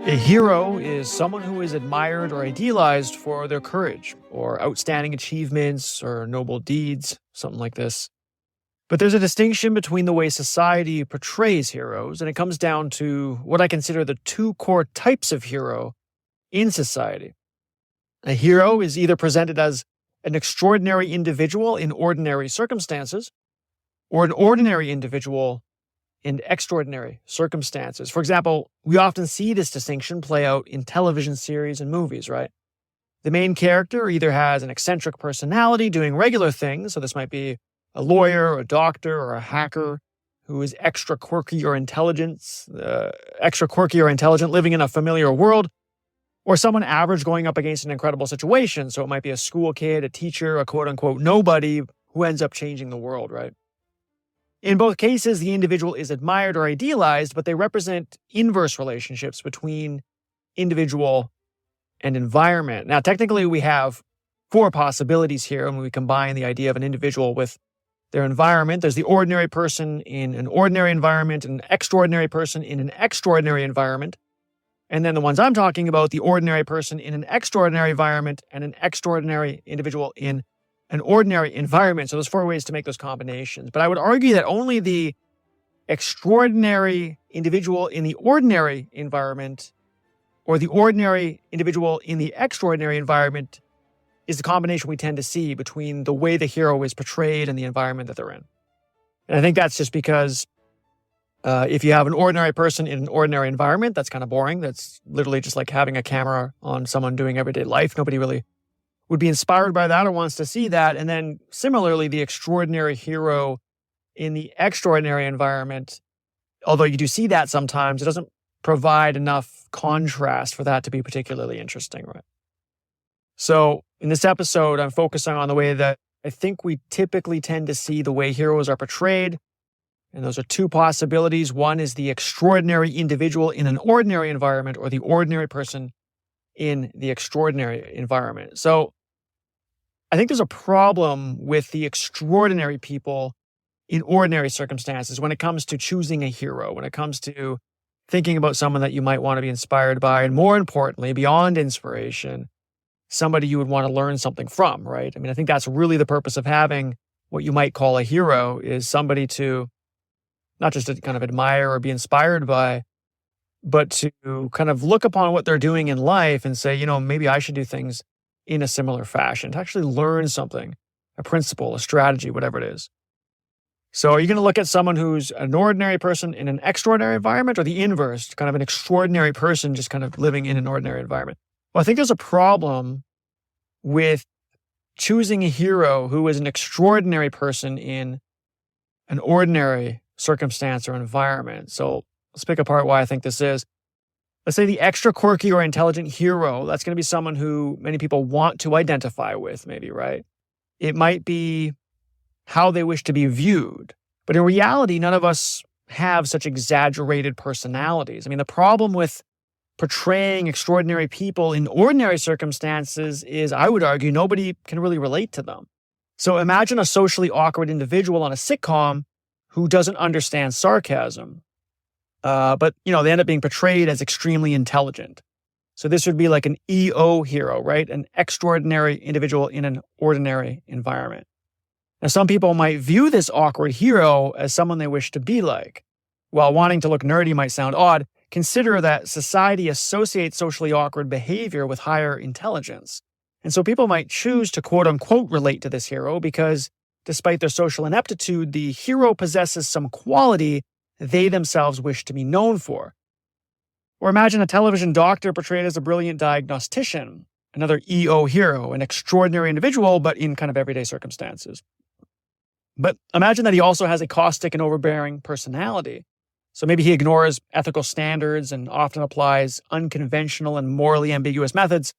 A hero is someone who is admired or idealized for their courage or outstanding achievements or noble deeds, something like this. But there's a distinction between the way society portrays heroes, and it comes down to what I consider the two core types of hero in society. A hero is either presented as an extraordinary individual in ordinary circumstances, or an ordinary individual in extraordinary circumstances. For example, we often see this distinction play out in television series and movies, right? The main character either has an eccentric personality doing regular things, so this might be a lawyer, a doctor, or a hacker who is extra quirky or intelligent, living in a familiar world, or someone average going up against an incredible situation. So it might be a school kid, a teacher, a quote-unquote nobody who ends up changing the world, right? In both cases, the individual is admired or idealized, but they represent inverse relationships between individual and environment. Now, technically, we have four possibilities here when we combine the idea of an individual with their environment. There's the ordinary person in an ordinary environment, an extraordinary person in an extraordinary environment, and then the ones I'm talking about, the ordinary person in an extraordinary environment and an extraordinary individual in an ordinary environment. So there's four ways to make those combinations. But I would argue that only the extraordinary individual in the ordinary environment or the ordinary individual in the extraordinary environment is the combination we tend to see between the way the hero is portrayed and the environment that they're in. And I think that's just because if you have an ordinary person in an ordinary environment, that's kind of boring. That's literally just like having a camera on someone doing everyday life. Nobody really would be inspired by that or wants to see that. And then similarly, the extraordinary hero in the extraordinary environment, although you do see that sometimes, it doesn't provide enough contrast for that to be particularly interesting, right? So in this episode, I'm focusing on the way that I think we typically tend to see the way heroes are portrayed. And those are two possibilities. One is the extraordinary individual in an ordinary environment, or the ordinary person in the extraordinary environment. So I think there's a problem with the extraordinary people in ordinary circumstances when it comes to choosing a hero, when it comes to thinking about someone that you might want to be inspired by, and more importantly, beyond inspiration, somebody you would want to learn something from, right? I mean, I think that's really the purpose of having what you might call a hero, is somebody to not just to kind of admire or be inspired by, but to kind of look upon what they're doing in life and say, maybe I should do things in a similar fashion, to actually learn something, a principle, a strategy, whatever it is. So are you going to look at someone who's an ordinary person in an extraordinary environment, or the inverse, kind of an extraordinary person just kind of living in an ordinary environment? Well, I think there's a problem with choosing a hero who is an extraordinary person in an ordinary circumstance or environment. So let's pick apart why I think this is. Let's say the extra quirky or intelligent hero, that's going to be someone who many people want to identify with, maybe, right? It might be how they wish to be viewed. But in reality, none of us have such exaggerated personalities. I mean, the problem with portraying extraordinary people in ordinary circumstances is, I would argue, nobody can really relate to them. So imagine a socially awkward individual on a sitcom who doesn't understand sarcasm. But they end up being portrayed as extremely intelligent. So this would be like an EO hero, right? An extraordinary individual in an ordinary environment. Now, some people might view this awkward hero as someone they wish to be like. While wanting to look nerdy might sound odd, consider that society associates socially awkward behavior with higher intelligence. And so people might choose to quote unquote relate to this hero because despite their social ineptitude, the hero possesses some quality they themselves wish to be known for. Or imagine a television doctor portrayed as a brilliant diagnostician, another EO hero, an extraordinary individual, but in kind of everyday circumstances. But imagine that he also has a caustic and overbearing personality. So maybe he ignores ethical standards and often applies unconventional and morally ambiguous methods.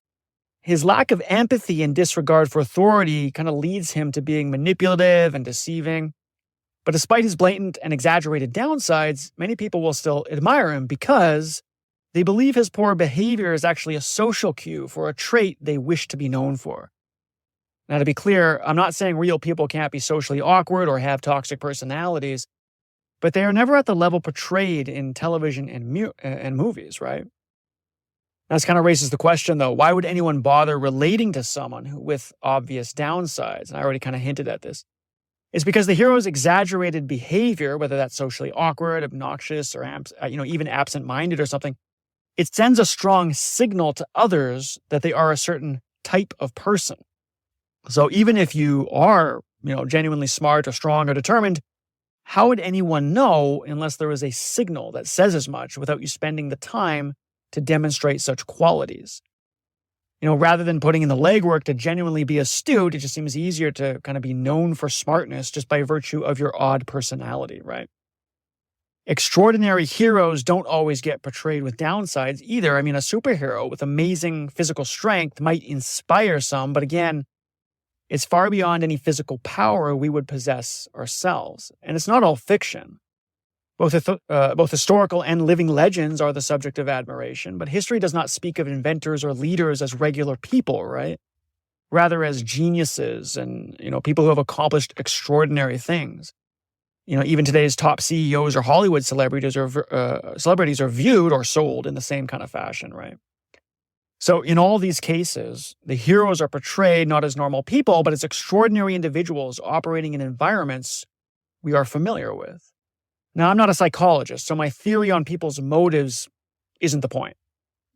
His lack of empathy and disregard for authority kind of leads him to being manipulative and deceiving. But despite his blatant and exaggerated downsides, many people will still admire him because they believe his poor behavior is actually a social cue for a trait they wish to be known for. Now, to be clear, I'm not saying real people can't be socially awkward or have toxic personalities, but they are never at the level portrayed in television and movies, right? Now, this kind of raises the question, though, why would anyone bother relating to someone with obvious downsides? And I already kind of hinted at this. It's because the hero's exaggerated behavior, whether that's socially awkward, obnoxious, or even absent-minded or something, it sends a strong signal to others that they are a certain type of person. So even if you are, genuinely smart or strong or determined, how would anyone know unless there was a signal that says as much without you spending the time to demonstrate such qualities? Rather than putting in the legwork to genuinely be astute, it just seems easier to kind of be known for smartness just by virtue of your odd personality, right? Extraordinary heroes don't always get portrayed with downsides either. A superhero with amazing physical strength might inspire some, but again, it's far beyond any physical power we would possess ourselves. And it's not all fiction. Both historical and living legends are the subject of admiration, but history does not speak of inventors or leaders as regular people, right? Rather as geniuses and, people who have accomplished extraordinary things. Even today's top CEOs or Hollywood celebrities are viewed or sold in the same kind of fashion, right? So in all these cases, the heroes are portrayed not as normal people, but as extraordinary individuals operating in environments we are familiar with. Now, I'm not a psychologist, so my theory on people's motives isn't the point.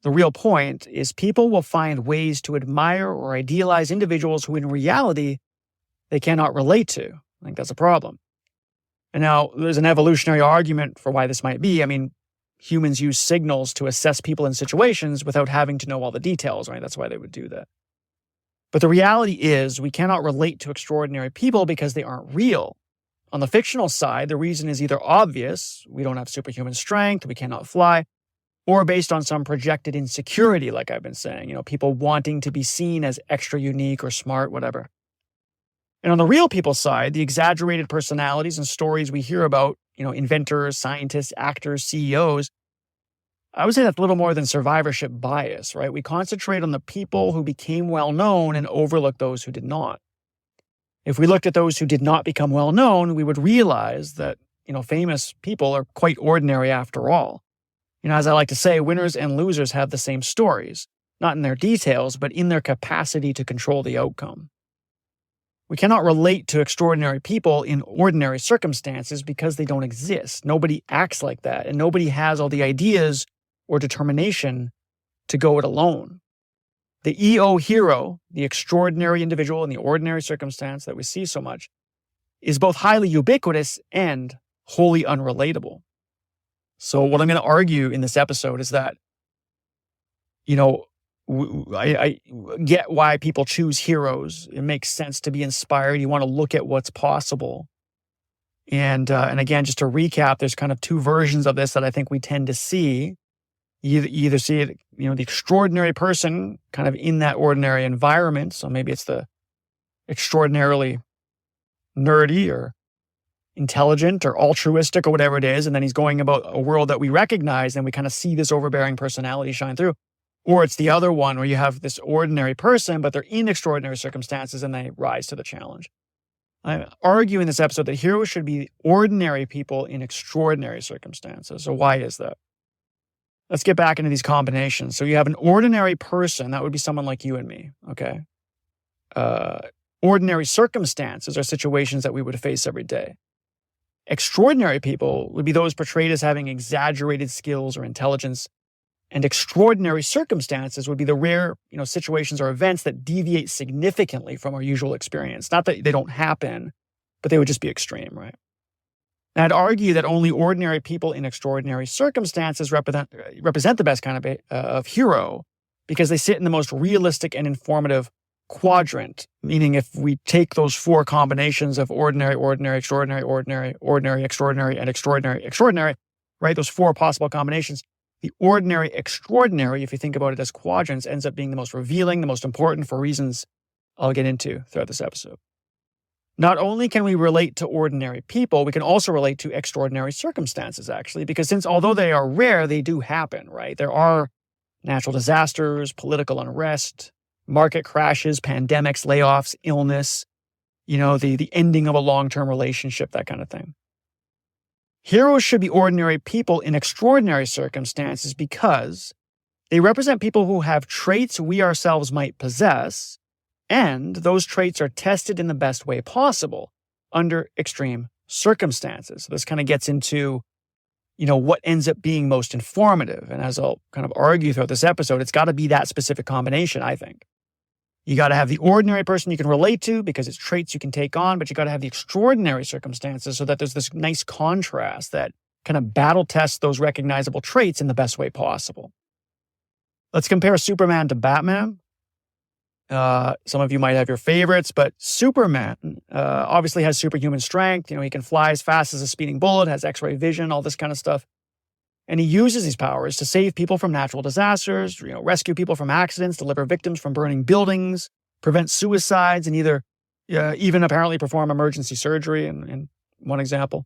The real point is people will find ways to admire or idealize individuals who in reality they cannot relate to. I think that's a problem. And now there's an evolutionary argument for why this might be. Humans use signals to assess people in situations without having to know all the details, right? That's why they would do that. But the reality is we cannot relate to extraordinary people because they aren't real. On the fictional side, the reason is either obvious, we don't have superhuman strength, we cannot fly, or based on some projected insecurity, like I've been saying, people wanting to be seen as extra unique or smart, whatever. And on the real people side, the exaggerated personalities and stories we hear about, inventors, scientists, actors, CEOs, I would say that's a little more than survivorship bias, right? We concentrate on the people who became well-known and overlook those who did not. If we looked at those who did not become well-known, we would realize that, famous people are quite ordinary after all. As I like to say, winners and losers have the same stories, not in their details, but in their capacity to control the outcome. We cannot relate to extraordinary people in ordinary circumstances because they don't exist. Nobody acts like that, and nobody has all the ideas or determination to go it alone. The EO hero, the extraordinary individual in the ordinary circumstance that we see so much, is both highly ubiquitous and wholly unrelatable. So what I'm going to argue in this episode is that, I get why people choose heroes. It makes sense to be inspired. You want to look at what's possible. And again, just to recap, there's kind of two versions of this that I think we tend to see. You either see it, the extraordinary person kind of in that ordinary environment. So maybe it's the extraordinarily nerdy or intelligent or altruistic or whatever it is. And then he's going about a world that we recognize and we kind of see this overbearing personality shine through. Or it's the other one where you have this ordinary person, but they're in extraordinary circumstances and they rise to the challenge. I argue in this episode that heroes should be ordinary people in extraordinary circumstances. So why is that? Let's get back into these combinations. So you have an ordinary person, that would be someone like you and me, okay? Ordinary circumstances are situations that we would face every day. Extraordinary people would be those portrayed as having exaggerated skills or intelligence. And extraordinary circumstances would be the rare, situations or events that deviate significantly from our usual experience. Not that they don't happen, but they would just be extreme, right? And I'd argue that only ordinary people in extraordinary circumstances represent the best kind of hero because they sit in the most realistic and informative quadrant, meaning if we take those four combinations of ordinary, extraordinary, extraordinary, and extraordinary, right? Those four possible combinations. The ordinary extraordinary, if you think about it as quadrants, ends up being the most revealing, the most important for reasons I'll get into throughout this episode. Not only can we relate to ordinary people, we can also relate to extraordinary circumstances, actually, because although they are rare, they do happen, right? There are natural disasters, political unrest, market crashes, pandemics, layoffs, illness, the ending of a long-term relationship, that kind of thing. Heroes should be ordinary people in extraordinary circumstances because They represent people who have traits we ourselves might possess, and those traits are tested in the best way possible under extreme circumstances. So this kind of gets into, what ends up being most informative. And as I'll kind of argue throughout this episode, it's got to be that specific combination, I think. You got to have the ordinary person you can relate to because it's traits you can take on, but you got to have the extraordinary circumstances so that there's this nice contrast that kind of battle tests those recognizable traits in the best way possible. Let's compare Superman to Batman. Some of you might have your favorites, but Superman obviously has superhuman strength. He can fly as fast as a speeding bullet, has X-ray vision, all this kind of stuff. And he uses these powers to save people from natural disasters, rescue people from accidents, deliver victims from burning buildings, prevent suicides, and even apparently perform emergency surgery in one example.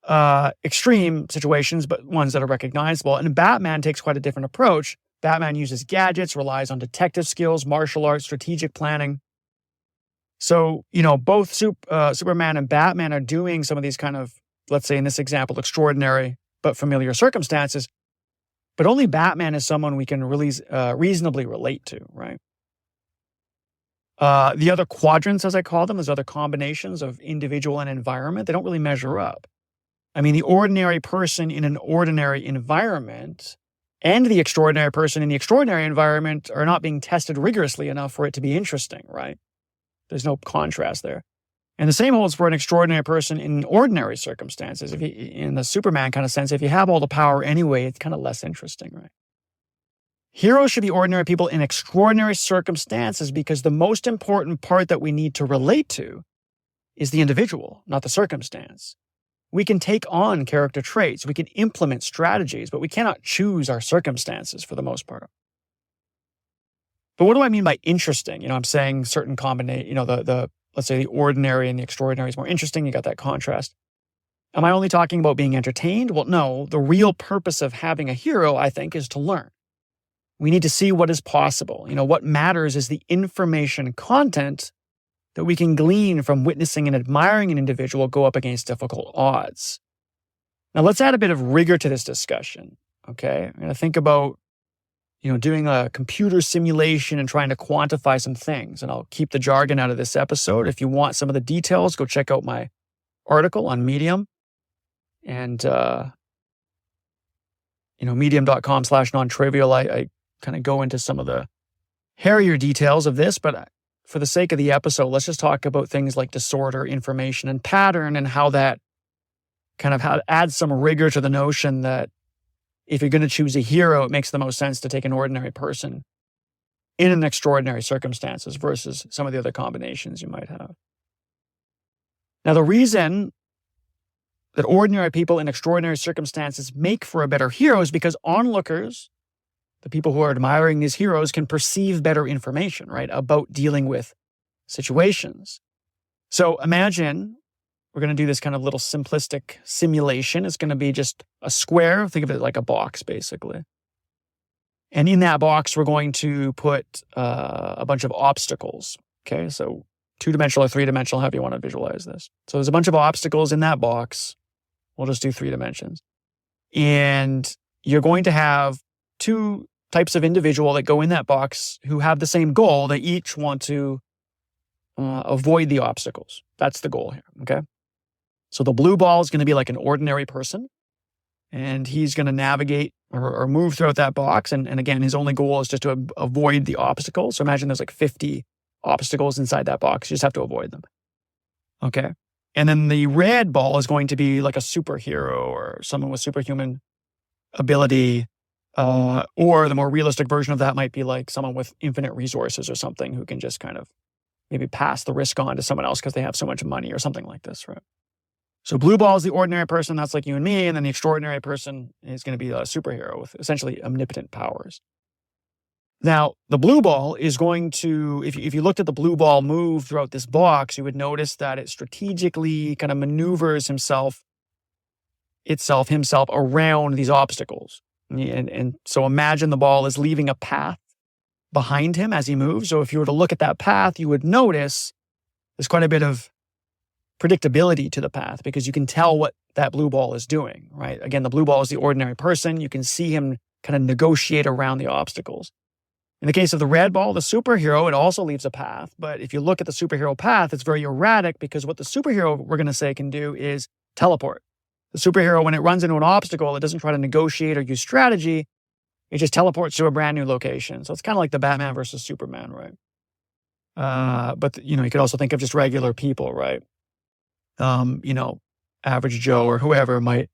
Extreme situations, but ones that are recognizable. And Batman takes quite a different approach. Batman uses gadgets, relies on detective skills, martial arts, strategic planning. So, both Superman and Batman are doing some of these kind of, let's say in this example, extraordinary but familiar circumstances. But only Batman is someone we can really reasonably relate to, right? The other quadrants, as I call them, those other combinations of individual and environment, they don't really measure up. I mean, the ordinary person in an ordinary environment and the extraordinary person in the extraordinary environment are not being tested rigorously enough for it to be interesting, right? There's no contrast there. And the same holds for an extraordinary person in ordinary circumstances. In the Superman kind of sense, if you have all the power anyway, it's kind of less interesting, right? Heroes should be ordinary people in extraordinary circumstances because the most important part that we need to relate to is the individual, not the circumstance. We can take on character traits, we can implement strategies, but we cannot choose our circumstances for the most part. But what do I mean by interesting? I'm saying certain combination, let's say the ordinary and the extraordinary is more interesting. You got that contrast. Am I only talking about being entertained? Well, no. The real purpose of having a hero, I think, is to learn. We need to see what is possible. What matters is the information content that we can glean from witnessing and admiring an individual go up against difficult odds. Now, let's add a bit of rigor to this discussion, okay? I'm going to think about doing a computer simulation and trying to quantify some things. And I'll keep the jargon out of this episode. If you want some of the details, go check out my article on Medium. And, medium.com/NonTrivial. I kind of go into some of the hairier details of this, but for the sake of the episode, let's just talk about things like disorder, information, and pattern, and how that kind of adds some rigor to the notion that if you're going to choose a hero, it makes the most sense to take an ordinary person in an extraordinary circumstances versus some of the other combinations you might have. Now, the reason that ordinary people in extraordinary circumstances make for a better hero is because onlookers, the people who are admiring these heroes, can perceive better information, right, about dealing with situations. So imagine we're going to do this kind of little simplistic simulation. It's going to be just a square. Think of it like a box, basically. And in that box, we're going to put a bunch of obstacles. Okay, so 2-dimensional or 3-dimensional, however you want to visualize this. So there's a bunch of obstacles in that box. We'll just do 3 dimensions. And you're going to have 2 types of individual that go in that box who have the same goal. They each want to avoid the obstacles. That's the goal here, okay? So the blue ball is going to be like an ordinary person, and he's going to navigate or move throughout that box. And again, his only goal is just to avoid the obstacles. So imagine there's like 50 obstacles inside that box. You just have to avoid them. Okay. And then the red ball is going to be like a superhero or someone with superhuman ability. Or the more realistic version of that might be like someone with infinite resources or something who can just kind of maybe pass the risk on to someone else because they have so much money or something like this, right? So blue ball is the ordinary person, that's like you and me, and then the extraordinary person is going to be a superhero with essentially omnipotent powers. Now, the blue ball is going to, if you looked at the blue ball move throughout this box, you would notice that it strategically kind of maneuvers himself around these obstacles. And so imagine the ball is leaving a path behind him as he moves. So if you were to look at that path, you would notice there's quite a bit of predictability to the path because you can tell what that blue ball is doing, right? Again, the blue ball is the ordinary person. You can see him kind of negotiate around the obstacles. In the case of the red ball, the superhero, it also leaves a path. But if you look at the superhero path, it's very erratic because what the superhero, we're going to say, can do is teleport. The superhero, when it runs into an obstacle, it doesn't try to negotiate or use strategy. It just teleports to a brand new location. So it's kind of like the Batman versus Superman, right? But you could also think of just regular people, right? Average Joe or whoever might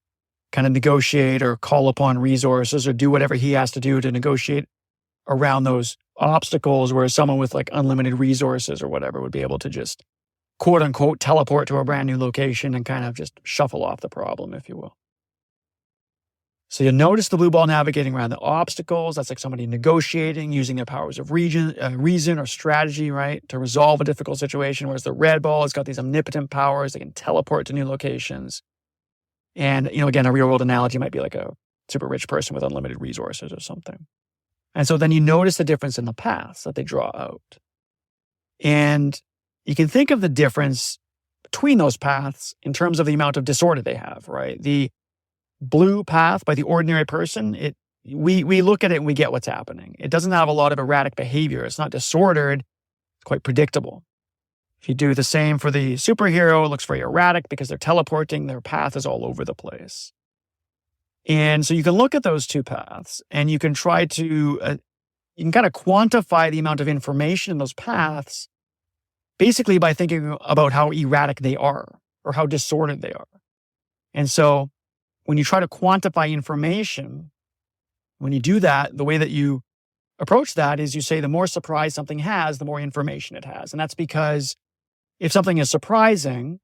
kind of negotiate or call upon resources or do whatever he has to do to negotiate around those obstacles, whereas someone with like unlimited resources or whatever would be able to just quote unquote teleport to a brand new location and kind of just shuffle off the problem, if you will. So you'll notice the blue ball navigating around the obstacles. That's like somebody negotiating, using their powers of reason or strategy, right, to resolve a difficult situation. Whereas the red ball has got these omnipotent powers. They can teleport to new locations. And, again, a real world analogy might be like a super rich person with unlimited resources or something. And so then you notice the difference in the paths that they draw out. And you can think of the difference between those paths in terms of the amount of disorder they have, right? The blue path by the ordinary person, we look at it and we get what's happening. It doesn't have a lot of erratic behavior. It's not disordered. It's quite predictable. If you do the same for the superhero, it looks very erratic because they're teleporting. Their path is all over the place. And so you can look at those two paths and you can try to, you can kind of quantify the amount of information in those paths basically by thinking about how erratic they are or how disordered they are. And so when you try to quantify information, when you do that, the way that you approach that is you say the more surprise something has, the more information it has. And that's because if something is surprising,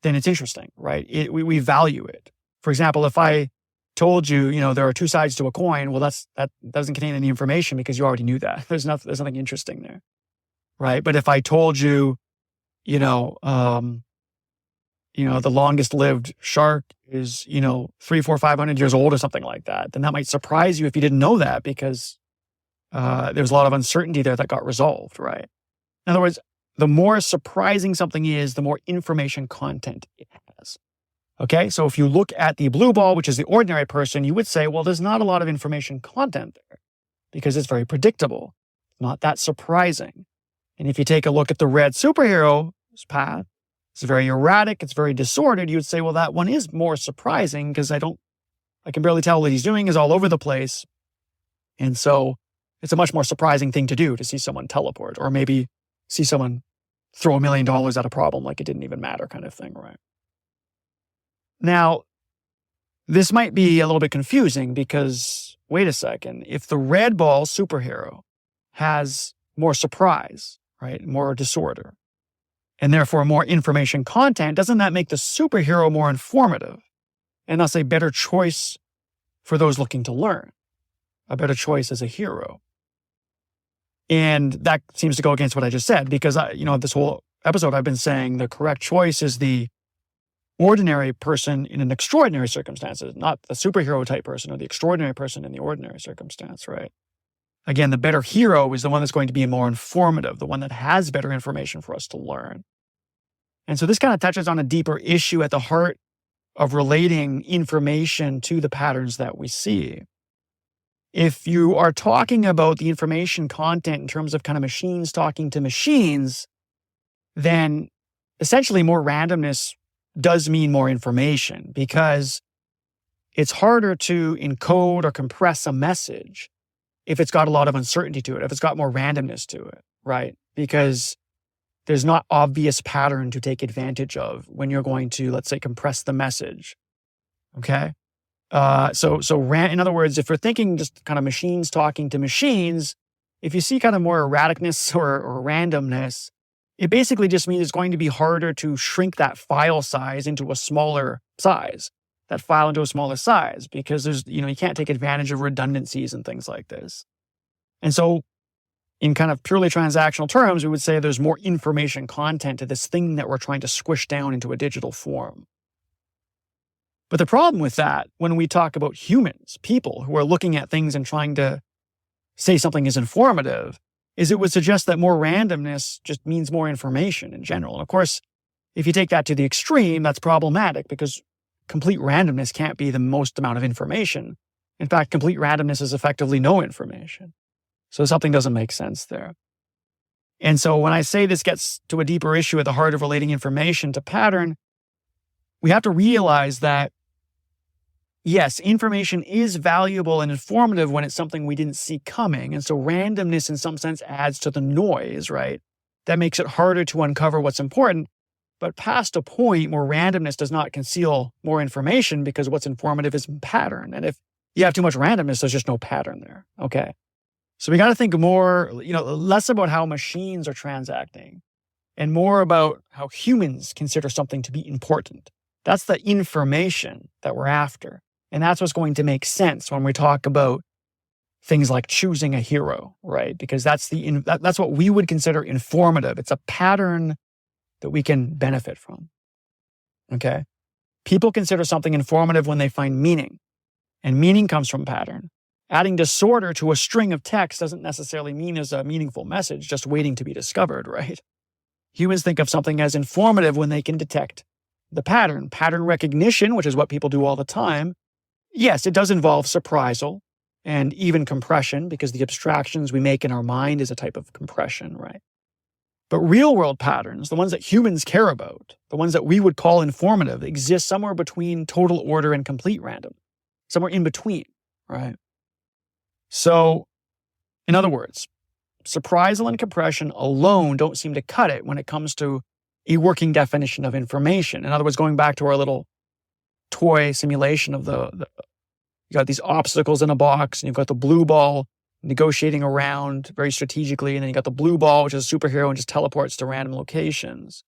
then it's interesting, right? We value it. For example, if I told you, there are two sides to a coin, well, that doesn't contain any information because you already knew that. There's nothing interesting there, right? But if I told you, the longest lived shark is, 300, 400, 500 years old or something like that, then that might surprise you if you didn't know that because there's a lot of uncertainty there that got resolved, right? In other words, the more surprising something is, the more information content it has. Okay, so if you look at the blue ball, which is the ordinary person, you would say, well, there's not a lot of information content there because it's very predictable, not that surprising. And if you take a look at the red superhero's path, it's very erratic, it's very disordered, you would say, well, that one is more surprising because I can barely tell what he's doing, is all over the place. And so it's a much more surprising thing to do to see someone teleport or maybe see someone throw $1 million at a problem like it didn't even matter kind of thing, right? Now, this might be a little bit confusing because, wait a second, if the red ball superhero has more surprise, right, more disorder, and therefore more information content, doesn't that make the superhero more informative and thus a better choice for those looking to learn, a better choice as a hero? And that seems to go against what I just said because, this whole episode I've been saying the correct choice is the ordinary person in an extraordinary circumstances, not the superhero type person or the extraordinary person in the ordinary circumstance, right? Again, the better hero is the one that's going to be more informative, the one that has better information for us to learn. And so this kind of touches on a deeper issue at the heart of relating information to the patterns that we see. If you are talking about the information content in terms of kind of machines talking to machines, then essentially more randomness does mean more information because it's harder to encode or compress a message if it's got a lot of uncertainty to it, if it's got more randomness to it, right? Because there's not obvious pattern to take advantage of when you're going to, let's say, compress the message, okay? In other words, if you're thinking just kind of machines talking to machines, if you see kind of more erraticness or randomness, it basically just means it's going to be harder to shrink that file size into a smaller size, because there's, you can't take advantage of redundancies and things like this. And so in kind of purely transactional terms, we would say there's more information content to this thing that we're trying to squish down into a digital form. But the problem with that, when we talk about humans, people who are looking at things and trying to say something is informative, is it would suggest that more randomness just means more information in general. And of course, if you take that to the extreme, that's problematic because complete randomness can't be the most amount of information. In fact, complete randomness is effectively no information. So something doesn't make sense there. And so when I say this gets to a deeper issue at the heart of relating information to pattern, we have to realize that, yes, information is valuable and informative when it's something we didn't see coming. And so randomness in some sense adds to the noise, right? That makes it harder to uncover what's important. But past a point where randomness does not conceal more information because what's informative is pattern. And if you have too much randomness, there's just no pattern there, okay? So we got to think more, less about how machines are transacting and more about how humans consider something to be important. That's the information that we're after. And that's what's going to make sense when we talk about things like choosing a hero, right? Because that's what we would consider informative. It's a pattern that we can benefit from, okay? People consider something informative when they find meaning, and meaning comes from pattern. Adding disorder to a string of text doesn't necessarily mean there's a meaningful message just waiting to be discovered, right? Humans think of something as informative when they can detect the pattern. Pattern recognition, which is what people do all the time, yes, it does involve surprisal and even compression because the abstractions we make in our mind is a type of compression, right? But real-world patterns, the ones that humans care about, the ones that we would call informative, exist somewhere between total order and complete random, somewhere in between, right? So, in other words, surprisal and compression alone don't seem to cut it when it comes to a working definition of information. In other words, going back to our little toy simulation of you got these obstacles in a box, and you've got the blue ball negotiating around very strategically, and then you got the blue ball, which is a superhero and just teleports to random locations.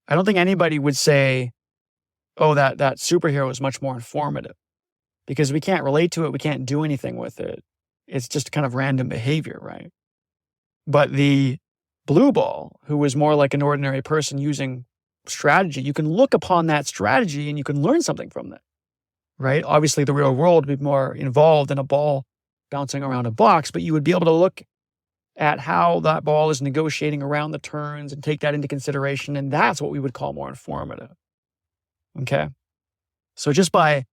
I don't think anybody would say, oh, that superhero is much more informative, because we can't relate to it, we can't do anything with it. It's just kind of random behavior, right? But the blue ball, who is more like an ordinary person using strategy, you can look upon that strategy and you can learn something from that, right? Obviously, the real world would be more involved in a ball bouncing around a box, but you would be able to look at how that ball is negotiating around the turns and take that into consideration, and that's what we would call more informative, okay? So just by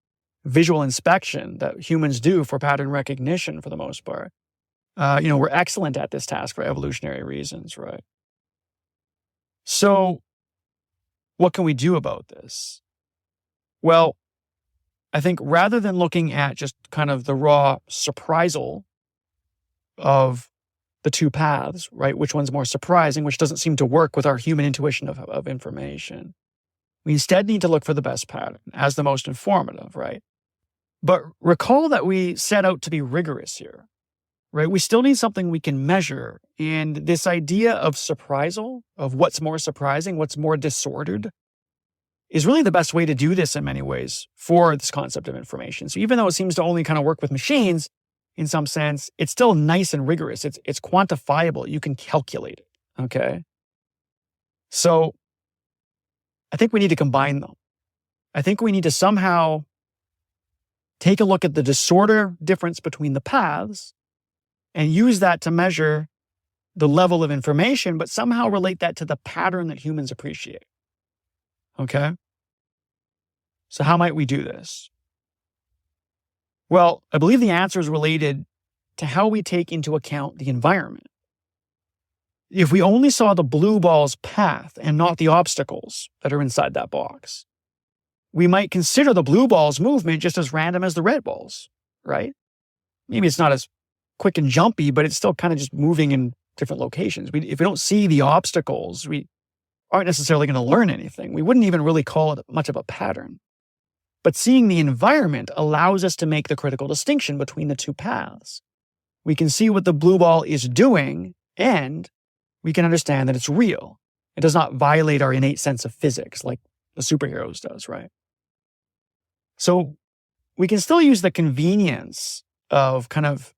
visual inspection that humans do for pattern recognition for the most part, we're excellent at this task for evolutionary reasons, right? So what can we do about this? Well, I think rather than looking at just kind of the raw surprisal of the two paths, right? Which one's more surprising, which doesn't seem to work with our human intuition of information. We instead need to look for the best pattern as the most informative, right? But recall that we set out to be rigorous here, right? We still need something we can measure. And this idea of surprisal, of what's more surprising, what's more disordered, is really the best way to do this in many ways for this concept of information. So even though it seems to only kind of work with machines, in some sense, it's still nice and rigorous. It's quantifiable. You can calculate it, okay? So I think we need to combine them. I think we need to somehow take a look at the disorder difference between the paths and use that to measure the level of information, but somehow relate that to the pattern that humans appreciate. Okay? So how might we do this? Well, I believe the answer is related to how we take into account the environment. If we only saw the blue ball's path and not the obstacles that are inside that box, we might consider the blue ball's movement just as random as the red ball's, right? Maybe it's not as quick and jumpy, but it's still kind of just moving in different locations. If we don't see the obstacles, we aren't necessarily going to learn anything. We wouldn't even really call it much of a pattern. But seeing the environment allows us to make the critical distinction between the two paths. We can see what the blue ball is doing, and we can understand that it's real. It does not violate our innate sense of physics like the superheroes does, right? So we can still use the convenience of kind of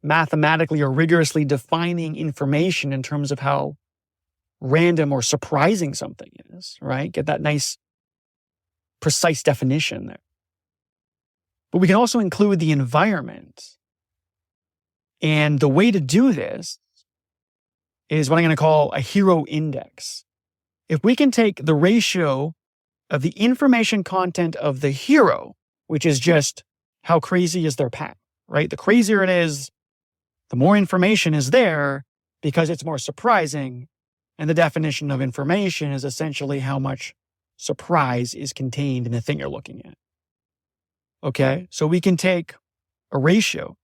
mathematically or rigorously defining information in terms of how random or surprising something is, right? Get that nice, precise definition there. But we can also include the environment. And the way to do this is what I'm going to call a hero index. If we can take the ratio of the information content of the hero, which is just how crazy is their path, right? The crazier it is, the more information is there because it's more surprising. And the definition of information is essentially how much surprise is contained in the thing you're looking at. Okay, so we can take a ratio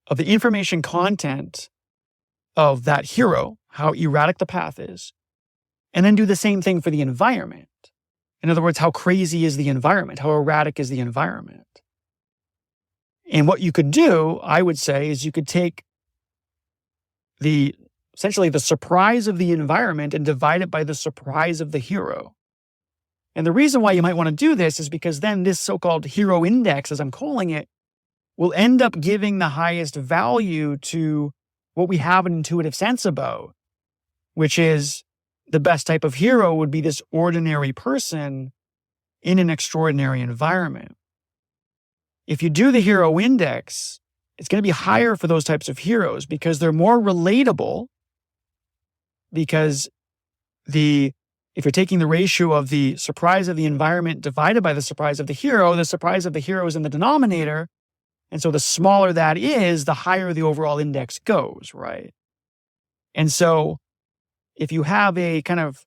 of the information content of that hero, how erratic the path is, and then do the same thing for the environment. In other words, how crazy is the environment? How erratic is the environment? And what you could do, I would say, is you could take essentially the surprise of the environment and divide it by the surprise of the hero. And the reason why you might want to do this is because then this so-called hero index, as I'm calling it, will end up giving the highest value to what we have an intuitive sense about, which is the best type of hero would be this ordinary person in an extraordinary environment. If you do the hero index, it's going to be higher for those types of heroes because they're more relatable. Because if you're taking the ratio of the surprise of the environment divided by the surprise of the hero is in the denominator. And so the smaller that is, the higher the overall index goes, right? And so if you have a kind of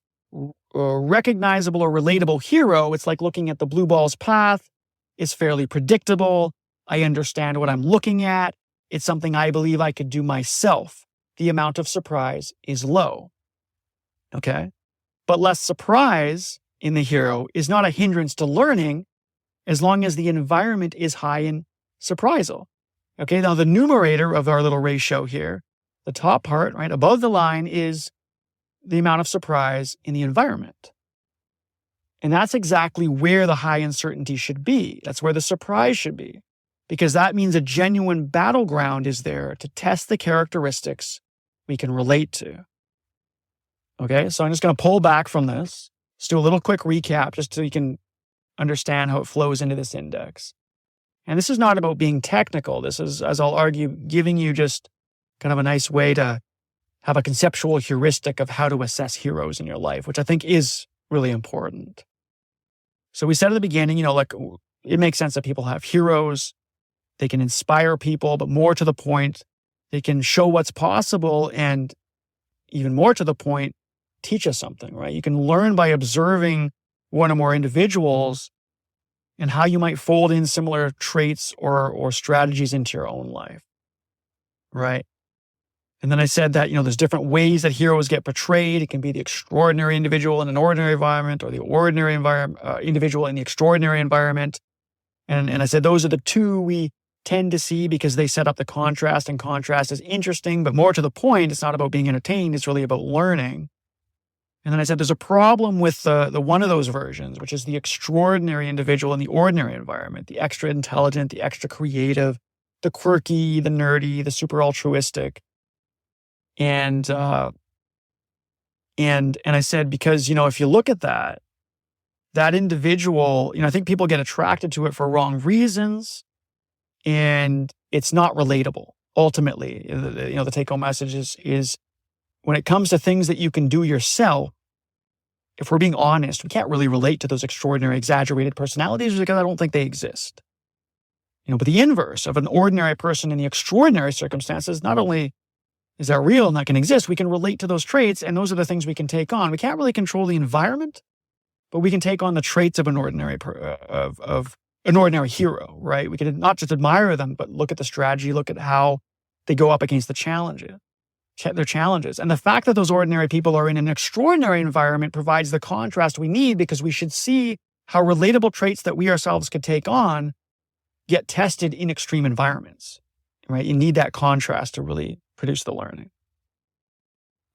recognizable or relatable hero, it's like looking at the blue ball's path. It's fairly predictable. I understand what I'm looking at. It's something I believe I could do myself. The amount of surprise is low. Okay? But less surprise in the hero is not a hindrance to learning as long as the environment is high in surprisal. Okay, now the numerator of our little ratio here, the top part, right, above the line is the amount of surprise in the environment. And that's exactly where the high uncertainty should be. That's where the surprise should be. Because that means a genuine battleground is there to test the characteristics we can relate to. Okay, so I'm just going to pull back from this. Let's do a little quick recap just so you can understand how it flows into this index. And this is not about being technical. This is, as I'll argue, giving you just kind of a nice way to have a conceptual heuristic of how to assess heroes in your life, which I think is really important. So we said at the beginning, like it makes sense that people have heroes. They can inspire people, but more to the point, they can show what's possible and even more to the point, teach us something, right? You can learn by observing one or more individuals and how you might fold in similar traits or strategies into your own life, right? And then I said that, there's different ways that heroes get portrayed. It can be the extraordinary individual in an ordinary environment or the ordinary individual in the extraordinary environment. And I said those are the two we tend to see because they set up the contrast, and contrast is interesting, but more to the point, it's not about being entertained, it's really about learning. And then I said there's a problem with the one of those versions, which is the extraordinary individual in the ordinary environment, the extra intelligent, the extra creative, the quirky, the nerdy, the super altruistic. And I said, because, if you look at that individual, I think people get attracted to it for wrong reasons, and it's not relatable. Ultimately, the take-home message is when it comes to things that you can do yourself, if we're being honest, we can't really relate to those extraordinary, exaggerated personalities because I don't think they exist. But the inverse of an ordinary person in the extraordinary circumstances, not only is that real and that can exist, we can relate to those traits, and those are the things we can take on. We can't really control the environment, but we can take on the traits of an ordinary hero, right? We can not just admire them, but look at the strategy, look at how they go up against their challenges. And the fact that those ordinary people are in an extraordinary environment provides the contrast we need, because we should see how relatable traits that we ourselves could take on get tested in extreme environments, right? You need that contrast to really produce the learning.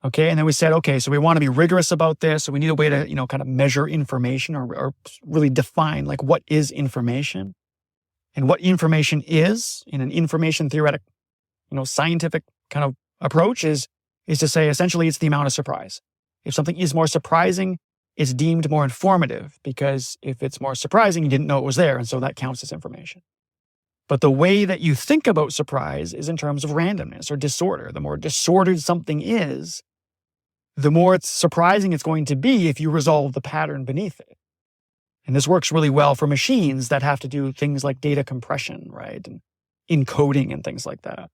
Okay, and then we said, okay, so we want to be rigorous about this. So we need a way to, kind of measure information or really define like what is information and what information is in an information theoretic, scientific kind of approach is to say, essentially, it's the amount of surprise. If something is more surprising, it's deemed more informative, because if it's more surprising, you didn't know it was there. And so that counts as information. But the way that you think about surprise is in terms of randomness or disorder. The more disordered something is, the more it's surprising it's going to be if you resolve the pattern beneath it. And this works really well for machines that have to do things like data compression, right? And encoding and things like that.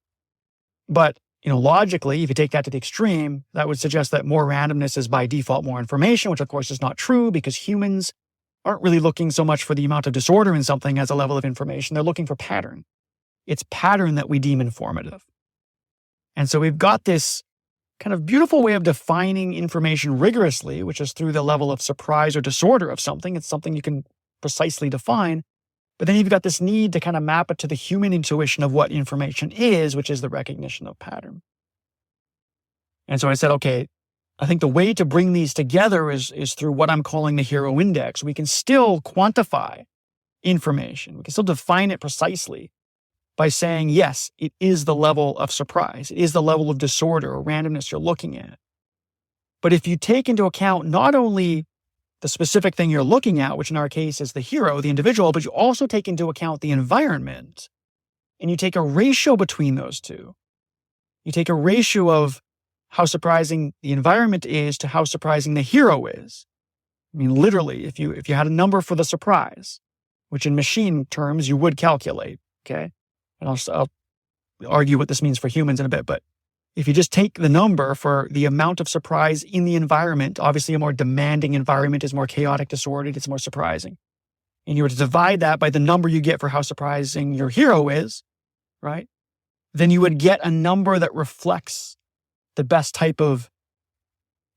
But, logically, if you take that to the extreme, that would suggest that more randomness is by default more information, which of course is not true because humans aren't really looking so much for the amount of disorder in something as a level of information. They're looking for pattern. It's pattern that we deem informative. And so we've got this kind of beautiful way of defining information rigorously, which is through the level of surprise or disorder of something. It's something you can precisely define. But then you've got this need to kind of map it to the human intuition of what information is, which is the recognition of pattern. And so I said, okay, I think the way to bring these together is through what I'm calling the hero index. We can still quantify information. We can still define it precisely by saying, yes, it is the level of surprise. It is the level of disorder or randomness you're looking at. But if you take into account not only the specific thing you're looking at, which in our case is the hero, the individual, but you also take into account the environment, and you take a ratio between those two. You take a ratio of how surprising the environment is to how surprising the hero is. I mean, literally, if you had a number for the surprise, which in machine terms you would calculate, okay? And I'll argue what this means for humans in a bit, but if you just take the number for the amount of surprise in the environment, obviously a more demanding environment is more chaotic, disordered, it's more surprising. And you were to divide that by the number you get for how surprising your hero is, right? Then you would get a number that reflects the best type of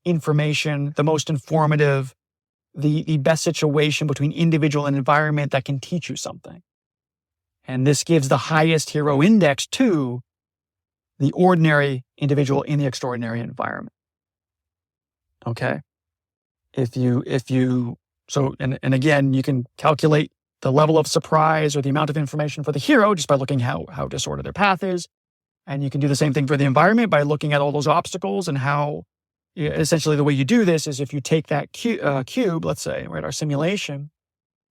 information, the most informative, the best situation between individual and environment that can teach you something. And this gives the highest hero index to the ordinary individual in the extraordinary environment. Okay? And again, you can calculate the level of surprise or the amount of information for the hero just by looking how disordered their path is. And you can do the same thing for the environment by looking at all those obstacles and how, essentially the way you do this is if you take that cube, let's say, right, our simulation,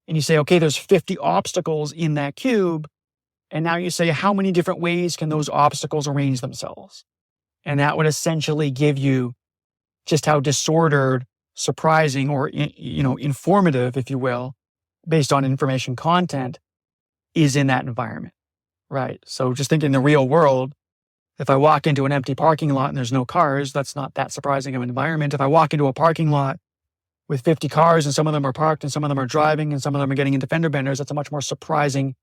and you say, okay, there's 50 obstacles in that cube. And now you say, how many different ways can those obstacles arrange themselves? And that would essentially give you just how disordered, surprising, or, informative, if you will, based on information content is in that environment, right? So just think in the real world, if I walk into an empty parking lot and there's no cars, that's not that surprising of an environment. If I walk into a parking lot with 50 cars and some of them are parked and some of them are driving and some of them are getting into fender benders, that's a much more surprising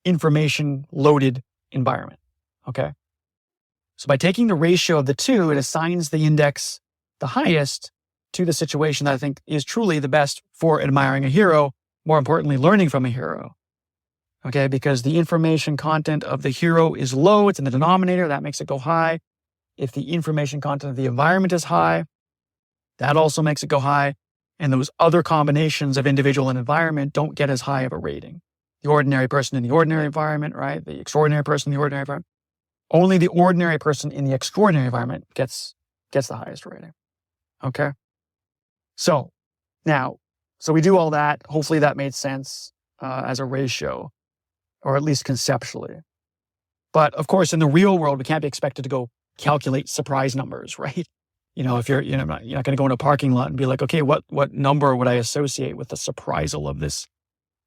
information-loaded environment, okay? So by taking the ratio of the two, it assigns the index the highest to the situation that I think is truly the best for admiring a hero, more importantly, learning from a hero, okay? Because the information content of the hero is low, it's in the denominator, that makes it go high. If the information content of the environment is high, that also makes it go high. And those other combinations of individual and environment don't get as high of a rating. The ordinary person in the ordinary environment, right? The extraordinary person in the ordinary environment. Only the ordinary person in the extraordinary environment gets the highest rating. Okay? So we do all that. Hopefully that made sense as a ratio, or at least conceptually. But of course, in the real world, we can't be expected to go calculate surprise numbers, right? If you're not going to go in a parking lot and be like, okay, what number would I associate with the surprisal of this,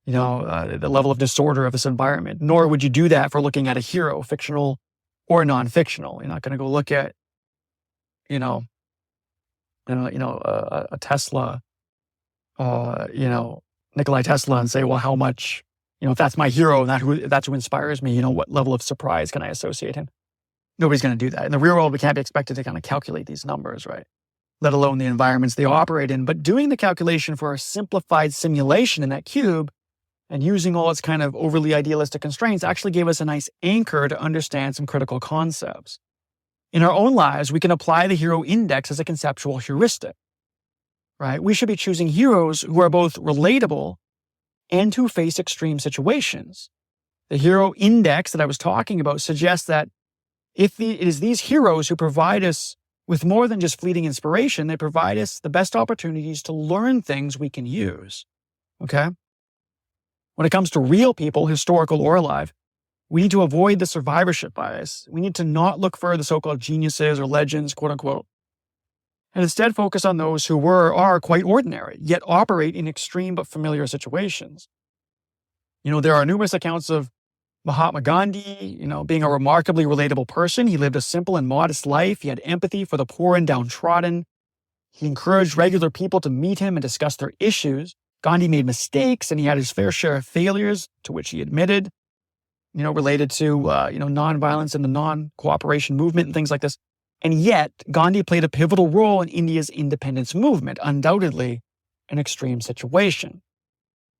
the level of disorder of this environment? Nor would you do that for looking at a hero, fictional or non-fictional. You're not going to go look at, a Tesla, Nikolai Tesla and say, well, how much, if that's my hero and that's who inspires me, what level of surprise can I associate him? Nobody's going to do that. In the real world, we can't be expected to kind of calculate these numbers, right? Let alone the environments they operate in. But doing the calculation for a simplified simulation in that cube and using all its kind of overly idealistic constraints actually gave us a nice anchor to understand some critical concepts. In our own lives, we can apply the hero index as a conceptual heuristic, right? We should be choosing heroes who are both relatable and who face extreme situations. The hero index that I was talking about suggests that it is these heroes who provide us with more than just fleeting inspiration, they provide us the best opportunities to learn things we can use, okay? When it comes to real people, historical or alive, we need to avoid the survivorship bias. We need to not look for the so-called geniuses or legends, quote unquote, and instead focus on those who are quite ordinary, yet operate in extreme but familiar situations. There are numerous accounts of Mahatma Gandhi, being a remarkably relatable person. He lived a simple and modest life. He had empathy for the poor and downtrodden. He encouraged regular people to meet him and discuss their issues. Gandhi made mistakes, and he had his fair share of failures, to which he admitted, related to, nonviolence and the non-cooperation movement and things like this. And yet, Gandhi played a pivotal role in India's independence movement, undoubtedly an extreme situation.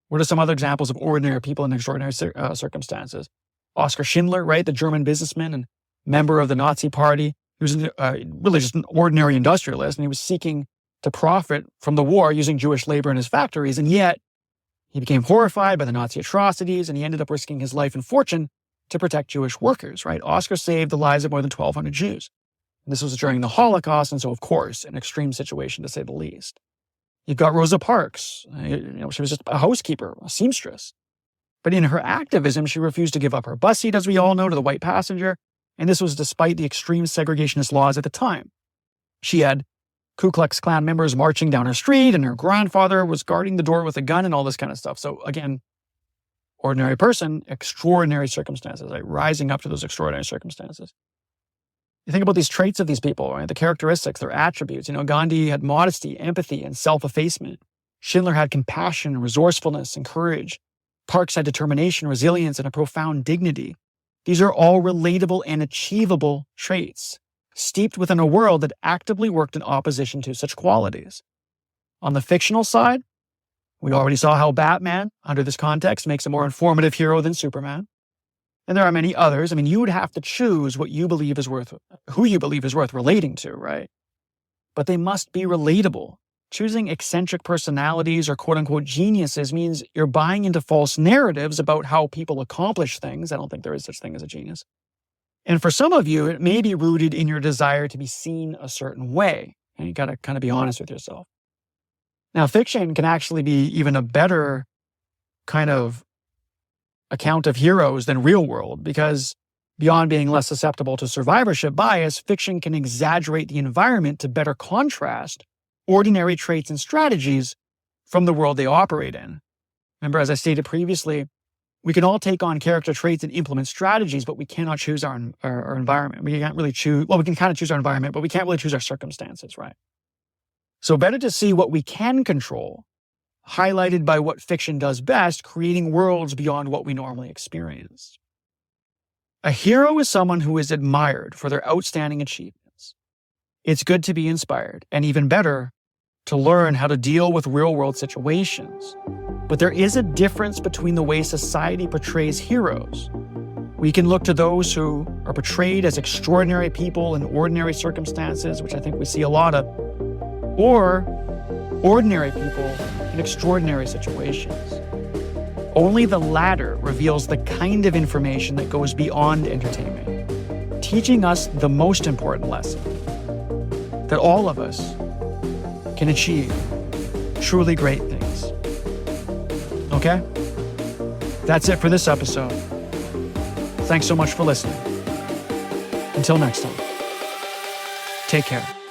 What are some other examples of ordinary people in extraordinary circumstances? Oskar Schindler, right, the German businessman and member of the Nazi Party. He was really just an ordinary industrialist, and he was seeking to profit from the war using Jewish labor in his factories. And yet, he became horrified by the Nazi atrocities, and he ended up risking his life and fortune to protect Jewish workers, right? Oskar saved the lives of more than 1,200 Jews. And this was during the Holocaust, and so, of course, an extreme situation to say the least. You've got Rosa Parks. She was just a housekeeper, a seamstress. But in her activism, she refused to give up her bus seat, as we all know, to the white passenger. And this was despite the extreme segregationist laws at the time. She had Ku Klux Klan members marching down her street, and her grandfather was guarding the door with a gun and all this kind of stuff. So again, ordinary person, extraordinary circumstances, right? Rising up to those extraordinary circumstances. You think about these traits of these people, right? The characteristics, their attributes. Gandhi had modesty, empathy, and self-effacement. Schindler had compassion, resourcefulness, and courage. Parks had determination, resilience, and a profound dignity. These are all relatable and achievable traits, steeped within a world that actively worked in opposition to such qualities. On the fictional side, we already saw how Batman, under this context, makes a more informative hero than Superman. And there are many others. You would have to choose who you believe is worth relating to, right? But they must be relatable. Choosing eccentric personalities or quote-unquote geniuses means you're buying into false narratives about how people accomplish things. I don't think there is such thing as a genius. And for some of you, it may be rooted in your desire to be seen a certain way. And you got to kind of be honest with yourself. Now, fiction can actually be even a better kind of account of heroes than real world, because beyond being less susceptible to survivorship bias, fiction can exaggerate the environment to better contrast ordinary traits and strategies from the world they operate in. Remember, as I stated previously, we can all take on character traits and implement strategies, but we cannot choose our environment. We can't really choose, we can kind of choose our environment, but we can't really choose our circumstances, right? So better to see what we can control, highlighted by what fiction does best, creating worlds beyond what we normally experience. A hero is someone who is admired for their outstanding achievements. It's good to be inspired, and even better, to learn how to deal with real-world situations. But there is a difference between the way society portrays heroes. We can look to those who are portrayed as extraordinary people in ordinary circumstances, which I think we see a lot of, or ordinary people in extraordinary situations. Only the latter reveals the kind of information that goes beyond entertainment, teaching us the most important lesson, that all of us can achieve truly great things. Okay? That's it for this episode. Thanks so much for listening. Until next time, take care.